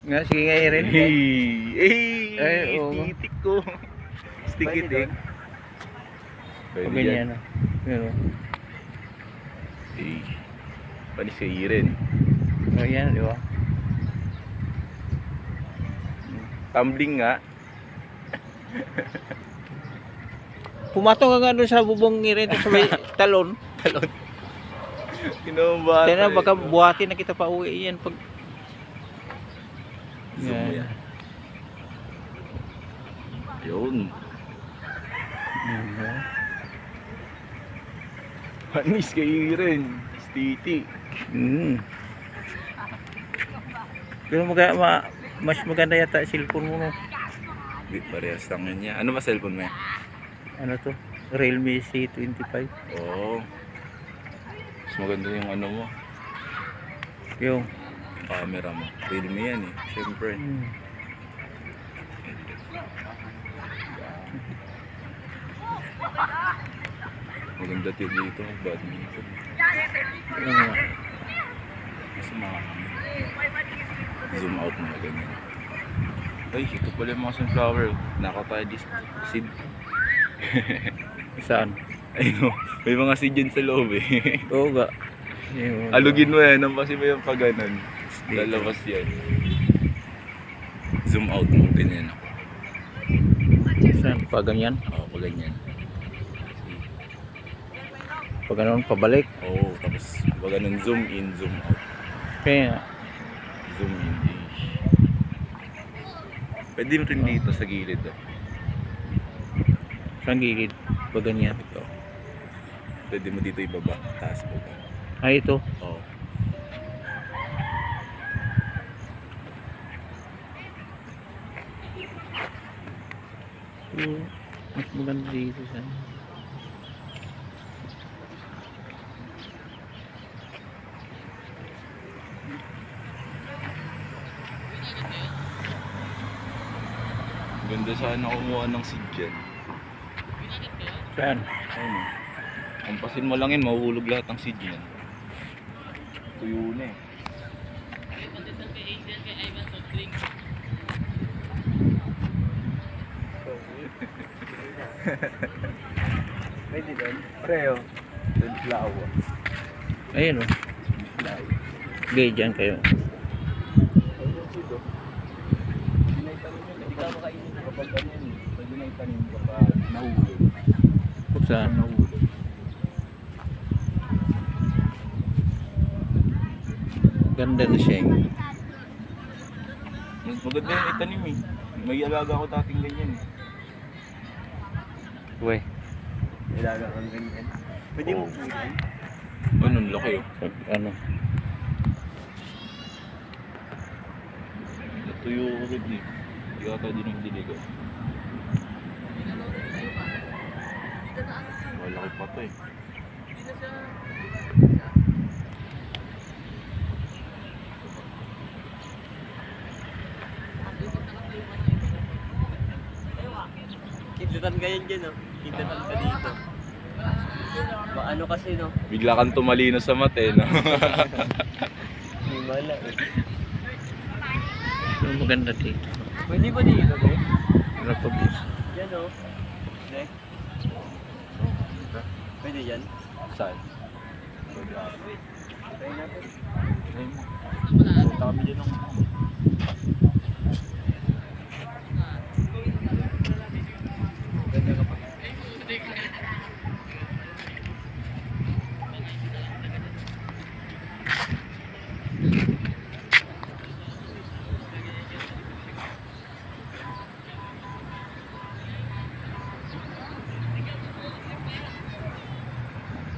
Nga, sige nga rin. Ay, oo. stitik ko. Stikitik. Pag ganyan. Pero, Eh, panis kay Iren. ganyan, di ba? Tumbling nga. Pumatong ka nga doon sa bubong ni rin sa may talon. Talon. Kinabata. Kaya na, baka buhatin na kita pa uwi yan pag... Zoom mo yan. Yun. Panis kay Iren. Stitik. Pero mas maganda yata cellphone mo, no? Di parehas lang yun niya. Ano ba cellphone mo yan? Ano to? Realme C25. Oo. Mas maganda yung ano mo. Yung Camera mo. Realme yan eh. Siyempre. Maganda din dito. Badminton. Mas zoom out mo na ganyan. Ay, ito pala yung mga sunflower. Nakatayo di seed. saan? Ay no, may mga seed dyan sa loob eh. Oo ga. Yung, Alugin mo yan, nampasin mo yung paganan. Lalabas yan. Zoom out mo, ganyan ako. saan? Pag ganyan? Oo, pag ganyan. Pag ganun, pabalik. Oo, tapos pag ganun, zoom in, zoom out. Kaya, Zoom in, pwede mo rin dito sa gilid. saan gilid? Pag ganyan. Ito. Pwede mo dito ibaba, taas mo. Ay, ito. Oo. Mas maganda dito sa... Ganda sana kumuha ng seed dyan. Saan? Ayun. Hampasin mo lang yun, mahuhulog lahat ng seed yan. Tuyo na eh. Pwede doon. Preo. Sunflower. Ayun o. Gay dyan kayo. Kapag ganyan, pwede na itanim kapag nahulog. Saan? Nahulog. Ganda na siya eh. Maganda yung itanim eh. May alaga ko dating ganyan eh. Uwe. Ilaga kang ganyan. Pwede mo pulin. Ano, laki oh. Ano? Natuyo ko rin eh. Hindi ata din ang diligaw. Malaki pa to eh. Kintitan ka yan dyan, no? Kintitan ka dito. Ano kasi, no? Bigla kang tumalino sa mata eh, no? May mala, eh. Yung maganda dito. Pwede ba dito, eh? Ano pa bis? Yan, no? Hindi. Pwede yan? Saan? Try natin. Kami dyan ang... Ganda ka pa.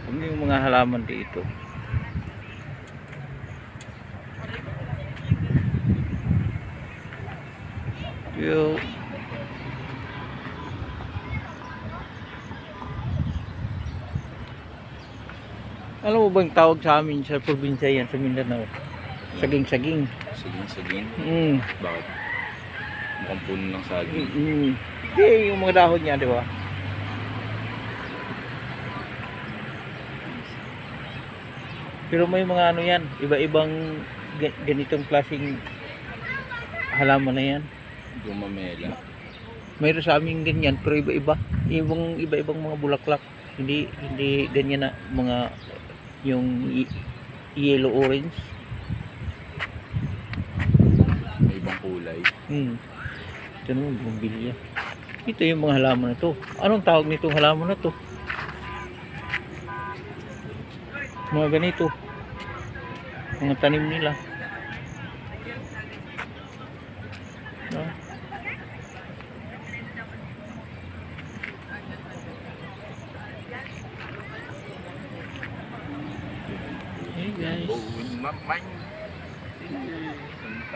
Ano yung mga halaman dito? Yung alam mo bang tawag sa amin sa probinsya yan sa Mindanao? Saging-saging. Saging-saging? Mm. Bakit? Mukhang puno ng saging. Mm. Hindi, yung mga dahon niya, di ba? Pero may mga ano yan, iba-ibang ganitong klaseng halaman na yan. Gumamela. Mayroon sa amin ganyan, pero iba-iba. Iba-ibang mga bulaklak. Hindi ganyan na mga yung yellow orange. May ibang kulay. Ito naman, bumbilya. Ito yung mga halaman na to. Anong tawag nitong halaman na to? Mga ganito. Mga tanim nila. No? Hey guys. Oh, in my mind.